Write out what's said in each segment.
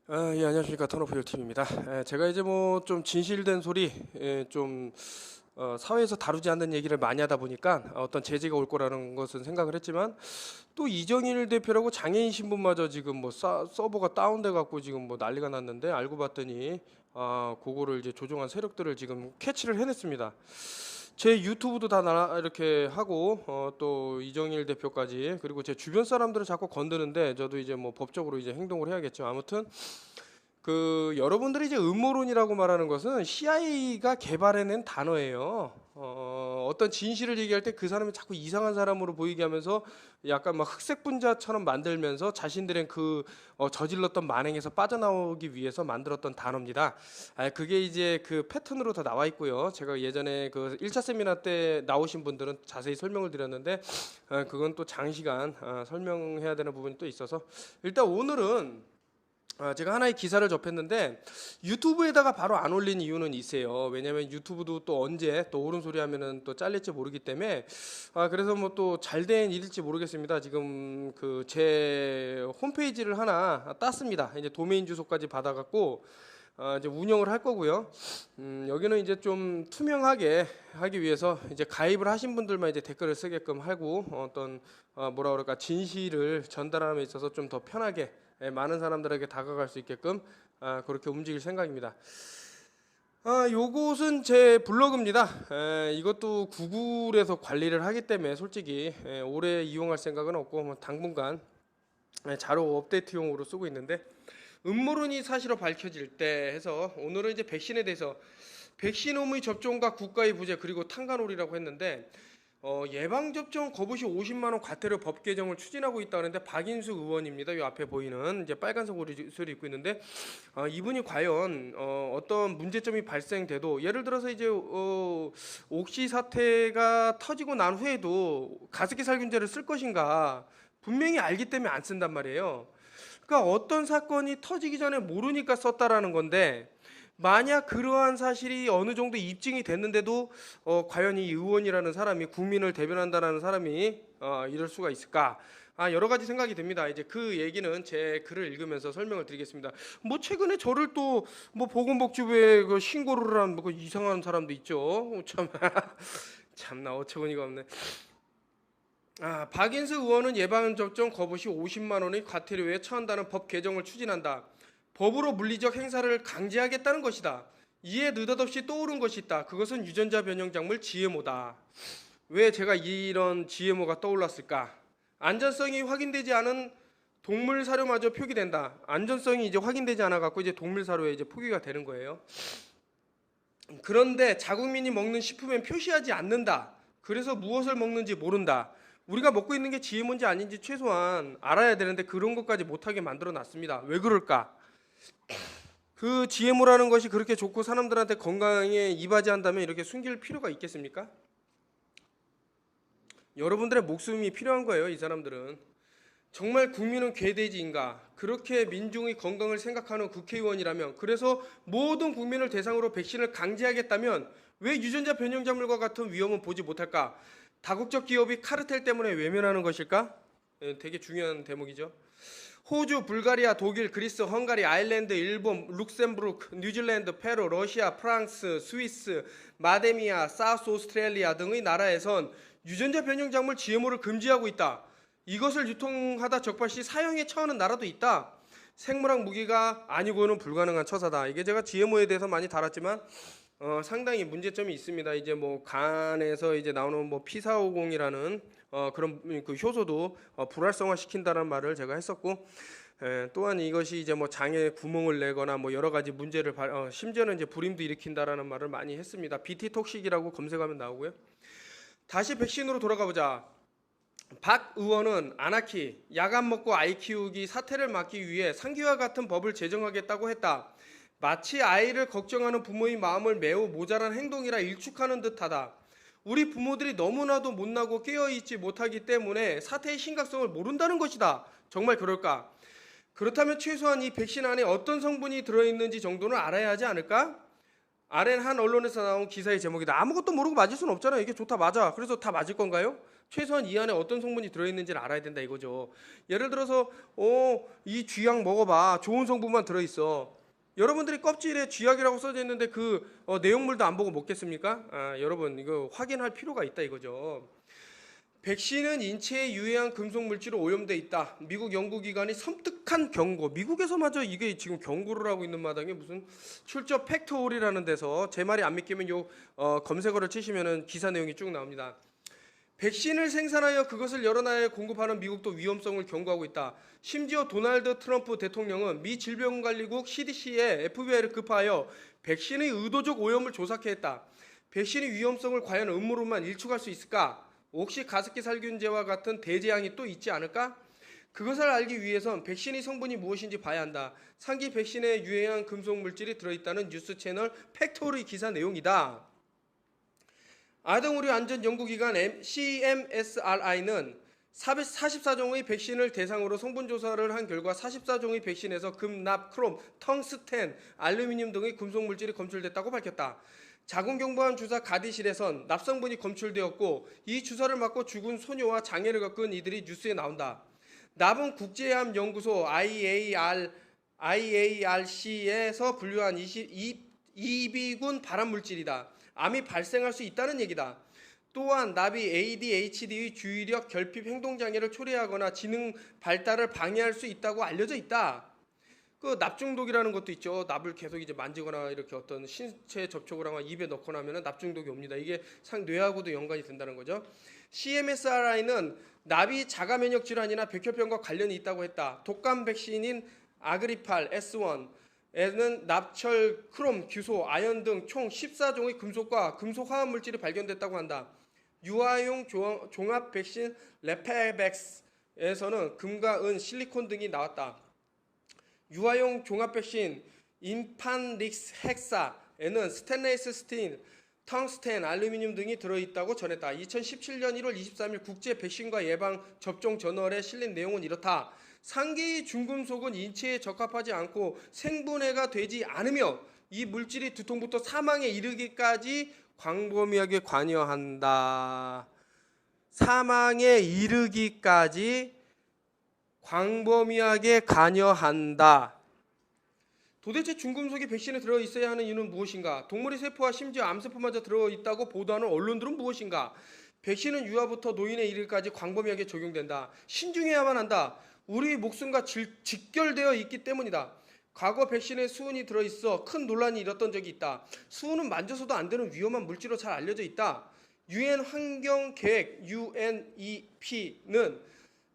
예, 안녕하십니까. 턴오프 팀입니다. 제가 이제 뭐 좀 진실된 소리, 좀 사회에서 다루지 않는 얘기를 많이 하다 보니까 어떤 제재가 올 거라는 것은 생각을 했지만 또 이정일 대표라고 장애인 신분마저 지금 뭐 서버가 다운돼 갖고 지금 뭐 난리가 났는데 알고 봤더니 그거를 이제 조종한 세력들을 지금 캐치를 해냈습니다. 제 유튜브도 다 이렇게 하고 또 이정일 대표까지 그리고 제 주변 사람들을 자꾸 건드는데 저도 이제 뭐 법적으로 이제 행동을 해야겠죠. 아무튼 여러분들이 이제 음모론이라고 말하는 것은 CIA가 개발해낸 단어예요. 어떤 진실을 얘기할 때 그 사람이 자꾸 이상한 사람으로 보이게 하면서 약간 막 흑색 분자처럼 만들면서 자신들의 저질렀던 만행에서 빠져나오기 위해서 만들었던 단어입니다. 그게 이제 그 패턴으로 다 나와 있고요. 제가 예전에 그 1차 세미나 때 나오신 분들은 자세히 설명을 드렸는데 그건 또 장시간 설명해야 되는 부분이 또 있어서 일단 오늘은 제가 하나의 기사를 접했는데 유튜브에다가 바로 안 올린 이유는 있어요. 왜냐하면 유튜브도 또 언제 또 옳은 소리 하면은 또 잘릴지 모르기 때문에 그래서 뭐 또 잘된 일일지 모르겠습니다. 지금 그 제 홈페이지를 하나 땄습니다. 이제 도메인 주소까지 받아갖고 이제 운영을 할 거고요. 여기는 이제 좀 투명하게 하기 위해서 이제 가입을 하신 분들만 이제 댓글을 쓰게끔 하고 어떤 뭐라 그럴까 진실을 전달하는 데 있어서 좀 더 편하게 많은 사람들에게 다가갈 수 있게끔 그렇게 움직일 생각입니다. 요것은 제 블로그입니다. 이것도 구글에서 관리를 하기 때문에 솔직히 오래 이용할 생각은 없고 뭐 당분간 자료 업데이트용으로 쓰고 있는데 음모론이 사실로 밝혀질 때 해서 오늘은 이제 백신에 대해서 백신 의무 접종과 국가의 부재 그리고 탄간홀이라고 했는데 예방접종 거부시 50만 원 과태료 법 개정을 추진하고 있다는데 박인숙 의원입니다. 이 앞에 보이는 이제 빨간색 옷을 입고 있는데 이분이 과연 어떤 문제점이 발생돼도 예를 들어서 이제 옥시 사태가 터지고 난 후에도 가습기 살균제를 쓸 것인가 분명히 알기 때문에 안 쓴단 말이에요. 그러니까 어떤 사건이 터지기 전에 모르니까 썼다라는 건데 만약 그러한 사실이 어느 정도 입증이 됐는데도 과연 이 의원이라는 사람이 국민을 대변한다는 사람이 이럴 수가 있을까? 여러 가지 생각이 됩니다. 이제 그 얘기는 제 글을 읽으면서 설명을 드리겠습니다. 뭐 최근에 저를 또 뭐 보건복지부에 그 신고를 한 뭐 이상한 사람도 있죠. 참 참나 어처구니가 없네. 박인수 의원은 예방접종 거부 시 50만 원의 과태료에 처한다는 법 개정을 추진한다. 법으로 물리적 행사를 강제하겠다는 것이다. 이에 느닷없이 떠오른 것이 있다. 그것은 유전자 변형 작물 GMO다. 왜 제가 이런 GMO가 떠올랐을까? 안전성이 확인되지 않은 동물 사료마저 표기된다. 안전성이 이제 확인되지 않아 갖고 이제 동물 사료에 이제 포기가 되는 거예요. 그런데 자국민이 먹는 식품엔 표시하지 않는다. 그래서 무엇을 먹는지 모른다. 우리가 먹고 있는 게 GMO인지 아닌지 최소한 알아야 되는데 그런 것까지 못하게 만들어 놨습니다. 왜 그럴까? 그 GMO라는 것이 그렇게 좋고 사람들한테 건강에 이바지한다면 이렇게 숨길 필요가 있겠습니까? 여러분들의 목숨이 필요한 거예요. 이 사람들은 정말 국민은 괴돼지인가? 그렇게 민중의 건강을 생각하는 국회의원이라면 그래서 모든 국민을 대상으로 백신을 강제하겠다면 왜 유전자 변형 작물과 같은 위험은 보지 못할까? 다국적 기업이 카르텔 때문에 외면하는 것일까? 되게 중요한 대목이죠. 호주, 불가리아, 독일, 그리스, 헝가리, 아일랜드, 일본, 룩셈부르크, 뉴질랜드, 페루, 러시아, 프랑스, 스위스, 마데미아, 사우스 오스트레일리아 등의 나라에선 유전자 변형 작물 GMO를 금지하고 있다. 이것을 유통하다 적발 시 사형에 처하는 나라도 있다. 생물학 무기가 아니고는 불가능한 처사다. 이게 제가 GMO에 대해서 많이 다뤘지만 상당히 문제점이 있습니다. 이제 뭐 간에서 이제 나오는 뭐 P450이라는 그런 그 효소도 불활성화 시킨다는 말을 제가 했었고, 또한 이것이 이제 뭐 장에 구멍을 내거나 뭐 여러 가지 문제를 심지어는 이제 불임도 일으킨다라는 말을 많이 했습니다. BT 톡식이라고 검색하면 나오고요. 다시 백신으로 돌아가 보자. 박 의원은 아나키, 야간 먹고 아이 키우기 사태를 막기 위해 상기와 같은 법을 제정하겠다고 했다. 마치 아이를 걱정하는 부모의 마음을 매우 모자란 행동이라 일축하는 듯하다. 우리 부모들이 너무나도 못나고 깨어있지 못하기 때문에 사태의 심각성을 모른다는 것이다. 정말 그럴까? 그렇다면 최소한 이 백신 안에 어떤 성분이 들어있는지 정도는 알아야 하지 않을까? 아래는 한 언론에서 나온 기사의 제목이다. 아무것도 모르고 맞을 수는 없잖아요. 이게 좋다 맞아. 그래서 다 맞을 건가요? 최소한 이 안에 어떤 성분이 들어있는지를 알아야 된다 이거죠. 예를 들어서 이 쥐약 먹어봐. 좋은 성분만 들어있어. 여러분들이 껍질에 쥐약이라고 써져 있는데 그 내용물도 안 보고 먹겠습니까? 여러분 이거 확인할 필요가 있다 이거죠. 백신은 인체에 유해한 금속 물질로 오염돼 있다. 미국 연구기관이 섬뜩한 경고. 미국에서마저 이게 지금 경고를 하고 있는 마당에 무슨 출처 팩트홀이라는 데서 제 말이 안 믿기면 요 검색어를 치시면은 기사 내용이 쭉 나옵니다. 백신을 생산하여 그것을 여러 나라에 공급하는 미국도 위험성을 경고하고 있다. 심지어 도널드 트럼프 대통령은 미 질병관리국 CDC에 FBI를 급파하여 백신의 의도적 오염을 조사케 했다. 백신의 위험성을 과연 음모론만 일축할 수 있을까? 혹시 가습기 살균제와 같은 대재앙이 또 있지 않을까? 그것을 알기 위해선 백신의 성분이 무엇인지 봐야 한다. 상기 백신에 유해한 금속 물질이 들어있다는 뉴스 채널 팩토리 기사 내용이다. 아동의료안전연구기관 CMSRI는 44종의 백신을 대상으로 성분 조사를 한 결과 44종의 백신에서 금, 납, 크롬, 텅스텐, 알루미늄 등의 금속 물질이 검출됐다고 밝혔다. 자궁경부암 주사 가디실에선 납성분이 검출되었고 이 주사를 맞고 죽은 소녀와 장애를 겪은 이들이 뉴스에 나온다. 납은 국제암연구소 IARC에서 분류한 이비군 발암물질이다. 암이 발생할 수 있다는 얘기다. 또한 납이 ADHD의 주의력 결핍 행동장애를 초래하거나 지능 발달을 방해할 수 있다고 알려져 있다. 그 납중독이라는 것도 있죠. 납을 계속 이제 만지거나 이렇게 어떤 신체 접촉을 하거나 입에 넣거나 하면 납중독이 옵니다. 이게 뇌하고도 연관이 된다는 거죠. CMSRI는 납이 자가 면역 질환이나 백혈병과 관련이 있다고 했다. 독감 백신인 아그리팔 S1에는 납철, 크롬, 규소, 아연 등 총 14종의 금속과 금속 화학 물질이 발견됐다고 한다. 유아용 종합 백신 레페백스에서는 금과 은, 실리콘 등이 나왔다. 유아용 종합 백신 인판릭스 헥사에는 스테인리스 스틸, 텅스텐, 알루미늄 등이 들어있다고 전했다. 2017년 1월 23일 국제 백신과 예방 접종 저널에 실린 내용은 이렇다. 상계의 중금속은 인체에 적합하지 않고 생분해가 되지 않으며 이 물질이 두통부터 사망에 이르기까지 광범위하게 관여한다. 사망에 이르기까지 광범위하게 관여한다. 도대체 중금속이 백신에 들어있어야 하는 이유는 무엇인가? 동물의 세포와 심지어 암세포마저 들어있다고 보도하는 언론들은 무엇인가? 백신은 유아부터 노인에 이르기까지 광범위하게 적용된다. 신중해야만 한다. 우리 목숨과 직결되어 있기 때문이다. 과거 백신에 수은이 들어있어 큰 논란이 일었던 적이 있다. 수은은 만져서도 안 되는 위험한 물질로 잘 알려져 있다. UN 환경계획 UNEP는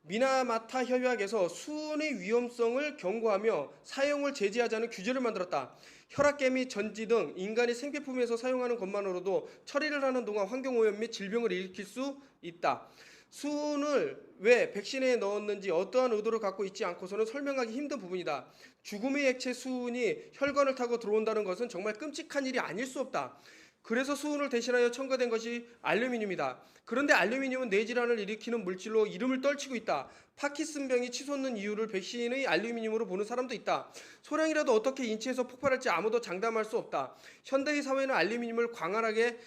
미나마타 협약에서 수은의 위험성을 경고하며 사용을 제지하자는 규제를 만들었다. 혈압계 및 전지 등 인간이 생필품에서 사용하는 것만으로도 처리를 하는 동안 환경오염 및 질병을 일으킬 수 있다. 수은을 왜 백신에 넣었는지 어떠한 의도를 갖고 있지 않고서는 설명하기 힘든 부분이다. 죽음의 액체 수은이 혈관을 타고 들어온다는 것은 정말 끔찍한 일이 아닐 수 없다. 그래서 수은을 대신하여 첨가된 것이 알루미늄이다. 그런데 알루미늄은 뇌질환을 일으키는 물질로 이름을 떨치고 있다. 파킨슨병이 치솟는 이유를 백신의 알루미늄으로 보는 사람도 있다. 소량이라도 어떻게 인체에서 폭발할지 아무도 장담할 수 없다. 현대의 사회는 알루미늄을 광활하게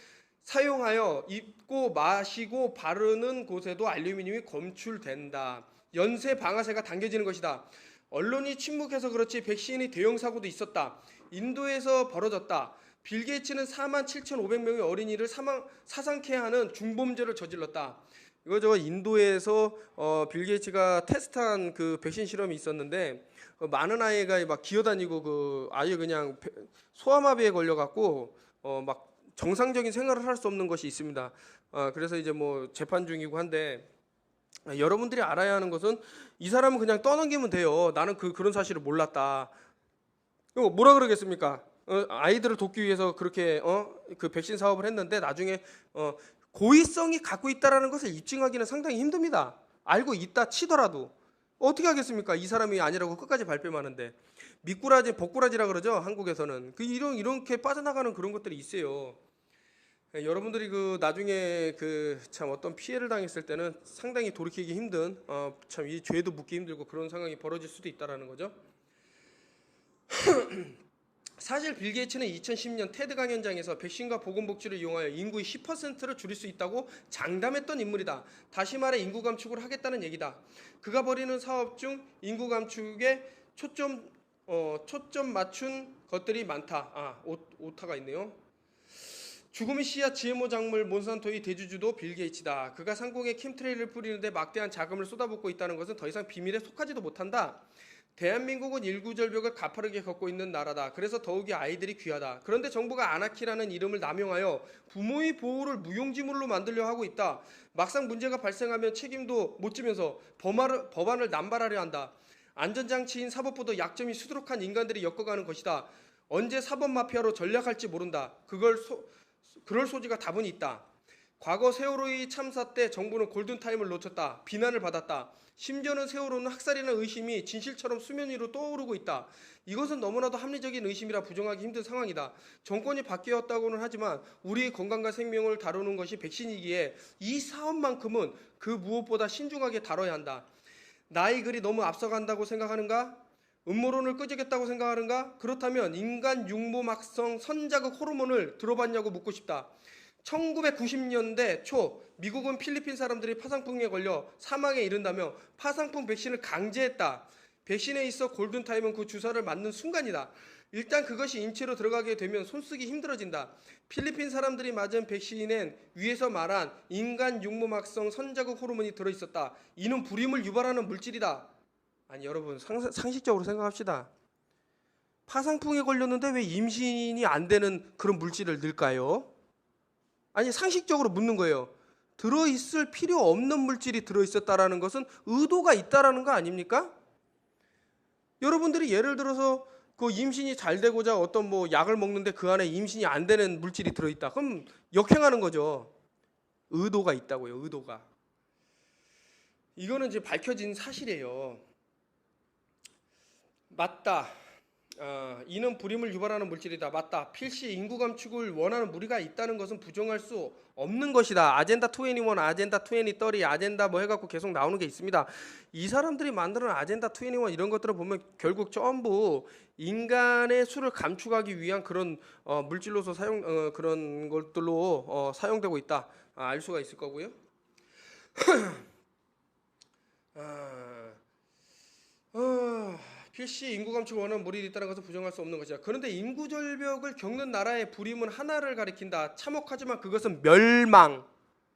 사용하여 입고 마시고 바르는 곳에도 알루미늄이 검출된다. 연쇄 방아쇠가 당겨지는 것이다. 언론이 침묵해서 그렇지 백신의 대형 사고도 있었다. 인도에서 벌어졌다. 빌 게이츠는 47,500명의 어린이를 사상케 하는 중범죄를 저질렀다. 이거 인도에서 빌 게이츠가 테스트한 그 백신 실험이 있었는데 많은 아이가 막 기어다니고 그 아예 그냥 소아마비에 걸려갖고 막 정상적인 생활을 할 수 없는 것이 있습니다. 그래서 이제 뭐 재판 중이고 한데 여러분들이 알아야 하는 것은 이 사람은 그냥 떠넘기면 돼요. 나는 그런 사실을 몰랐다. 이거 뭐라 그러겠습니까? 아이들을 돕기 위해서 그렇게 그 백신 사업을 했는데 나중에 고의성이 갖고 있다라는 것을 입증하기는 상당히 힘듭니다. 알고 있다 치더라도 어떻게 하겠습니까? 이 사람이 아니라고 끝까지 발뺌하는데 미꾸라지, 복꾸라지라 그러죠. 한국에서는 이렇게 빠져나가는 그런 것들이 있어요. 여러분들이 나중에 참 어떤 피해를 당했을 때는 상당히 돌이키기 힘든 참 이 죄도 묻기 힘들고 그런 상황이 벌어질 수도 있다라는 거죠. 사실 빌 게이츠는 2010년 테드 강연장에서 백신과 보건복지를 이용하여 인구의 10%를 줄일 수 있다고 장담했던 인물이다. 다시 말해 인구 감축을 하겠다는 얘기다. 그가 벌이는 사업 중 인구 감축에 초점 맞춘 것들이 많다. 오타가 있네요. 죽음의 씨앗 GMO 작물 몬산토의 대주주도 빌 게이츠다. 그가 상공에 킴트레일을 뿌리는데 막대한 자금을 쏟아붓고 있다는 것은 더 이상 비밀에 속하지도 못한다. 대한민국은 일구절벽을 가파르게 걷고 있는 나라다. 그래서 더욱이 아이들이 귀하다. 그런데 정부가 아나키라는 이름을 남용하여 부모의 보호를 무용지물로 만들려 하고 있다. 막상 문제가 발생하면 책임도 못 지면서 법안을 남발하려 한다. 안전장치인 사법부도 약점이 수두룩한 인간들이 엮어가는 것이다. 언제 사법마피아로 전략할지 모른다. 그럴 소지가 다분히 있다. 과거 세월호의 참사 때 정부는 골든타임을 놓쳤다. 비난을 받았다. 심지어는 세월호는 학살이라는 의심이 진실처럼 수면 위로 떠오르고 있다. 이것은 너무나도 합리적인 의심이라 부정하기 힘든 상황이다. 정권이 바뀌었다고는 하지만 우리의 건강과 생명을 다루는 것이 백신이기에 이 사업만큼은 그 무엇보다 신중하게 다뤄야 한다. 나의 글이 너무 앞서간다고 생각하는가? 음모론을 끄집겠다고 생각하는가? 그렇다면 인간 육모막성 선자극 호르몬을 들어봤냐고 묻고 싶다. 1990년대 초 미국은 필리핀 사람들이 파상풍에 걸려 사망에 이른다며 파상풍 백신을 강제했다. 백신에 있어 골든타임은 그 주사를 맞는 순간이다. 일단 그것이 인체로 들어가게 되면 손쓰기 힘들어진다. 필리핀 사람들이 맞은 백신엔 위에서 말한 인간 육모막성 선자극 호르몬이 들어있었다. 이는 불임을 유발하는 물질이다. 아니 여러분 상식적으로 생각합시다. 파상풍에 걸렸는데 왜 임신이 안 되는 그런 물질을 넣을까요? 아니 상식적으로 묻는 거예요. 들어있을 필요 없는 물질이 들어있었다라는 것은 의도가 있다라는 거 아닙니까? 여러분들이 예를 들어서 그 임신이 잘 되고자 어떤 뭐 약을 먹는데 그 안에 임신이 안 되는 물질이 들어있다. 그럼 역행하는 거죠. 의도가 있다고요. 의도가. 이거는 이제 밝혀진 사실이에요. 맞다. 이는 불임을 유발하는 물질이다. 맞다. 필시 인구 감축을 원하는 무리가 있다는 것은 부정할 수 없는 것이다. 아젠다 21, 아젠다 2030, 아젠다 뭐 해갖고 계속 나오는 게 있습니다. 이 사람들이 만드는 아젠다 21 이런 것들을 보면 결국 전부 인간의 수를 감축하기 위한 그런 물질로서 그런 것들로 사용되고 있다. 알 수가 있을 거고요. 필시 인구 감축을 원하는 무리가 있다는 것은 부정할 수 없는 것이다. 그런데 인구 절벽을 겪는 나라의 불임은 하나를 가리킨다. 참혹하지만 그것은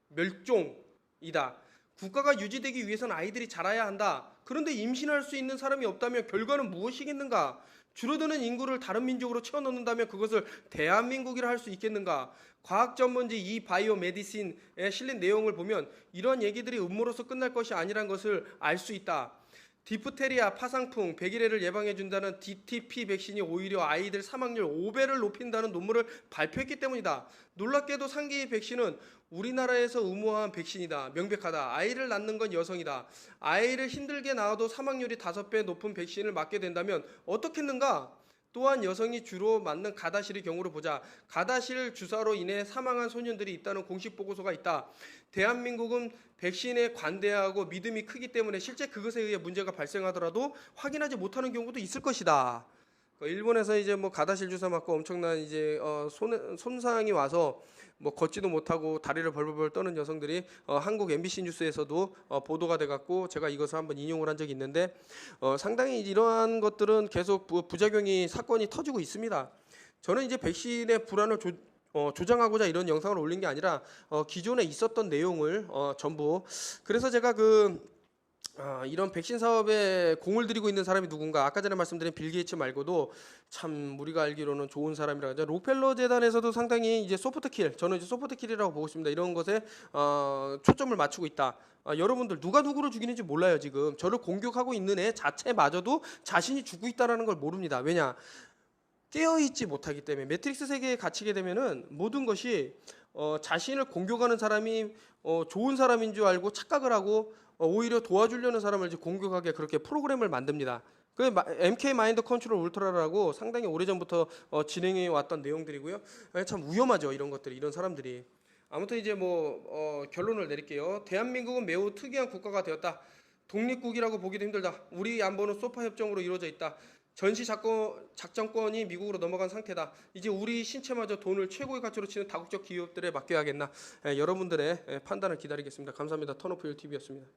멸종이다. 국가가 유지되기 위해서는 아이들이 자라야 한다. 그런데 임신할 수 있는 사람이 없다면 결과는 무엇이겠는가? 줄어드는 인구를 다른 민족으로 채워넣는다면 그것을 대한민국이라 할 수 있겠는가? 과학 전문지 이 바이오 메디신에 실린 내용을 보면 이런 얘기들이 음모로서 끝날 것이 아니란 것을 알 수 있다. 디프테리아, 파상풍, 백일해를 예방해준다는 DTP 백신이 오히려 아이들 사망률 5배를 높인다는 논문을 발표했기 때문이다. 놀랍게도 상기 백신은 우리나라에서 의무화한 백신이다. 명백하다. 아이를 낳는 건 여성이다. 아이를 힘들게 낳아도 사망률이 5배 높은 백신을 맞게 된다면 어떻겠는가? 또한 여성이 주로 맞는 가다실의 경우를 보자. 가다실 주사로 인해 사망한 소년들이 있다는 공식 보고서가 있다. 대한민국은 백신에 관대하고 믿음이 크기 때문에 실제 그것에 의해 문제가 발생하더라도 확인하지 못하는 경우도 있을 것이다. 일본에서 이제 뭐 가다실 주사 맞고 엄청난 이제 손상이 와서 뭐 걷지도 못하고 다리를 벌벌 떠는 여성들이 한국 MBC 뉴스에서도 보도가 돼갖고 제가 이것을 한번 인용을 한 적이 있는데 상당히 이러한 것들은 계속 부작용이 사건이 터지고 있습니다. 저는 이제 백신의 불안을 조장하고자 이런 영상을 올린 게 아니라 기존에 있었던 내용을 전부 그래서 제가 이런 백신 사업에 공을 들이고 있는 사람이 누군가 아까 전에 말씀드린 빌 게이츠 말고도 참 우리가 알기로는 좋은 사람이라 하죠. 록펠러 재단에서도 상당히 이제 소프트킬 저는 이제 소프트킬이라고 보고 있습니다. 이런 것에 초점을 맞추고 있다. 여러분들 누가 누구를 죽이는지 몰라요. 지금 저를 공격하고 있는 애 자체마저도 자신이 죽고 있다는 걸 모릅니다. 왜냐? 깨어있지 못하기 때문에 매트릭스 세계에 갇히게 되면은 모든 것이 자신을 공격하는 사람이 좋은 사람인 줄 알고 착각을 하고 오히려 도와주려는 사람을 이제 공격하게 그렇게 프로그램을 만듭니다. 그 MK 마인드 컨트롤 울트라라고 상당히 오래전부터 진행해 왔던 내용들이고요. 참 위험하죠. 이런 것들이 이런 사람들이. 아무튼 이제 결론을 내릴게요. 대한민국은 매우 특이한 국가가 되었다. 독립국이라고 보기도 힘들다. 우리 안보는 소파 협정으로 이루어져 있다. 전시 작전권이 미국으로 넘어간 상태다. 이제 우리 신체마저 돈을 최고의 가치로 치는 다국적 기업들에 맡겨야겠나. 여러분들의 판단을 기다리겠습니다. 감사합니다. 턴오프 TV였습니다.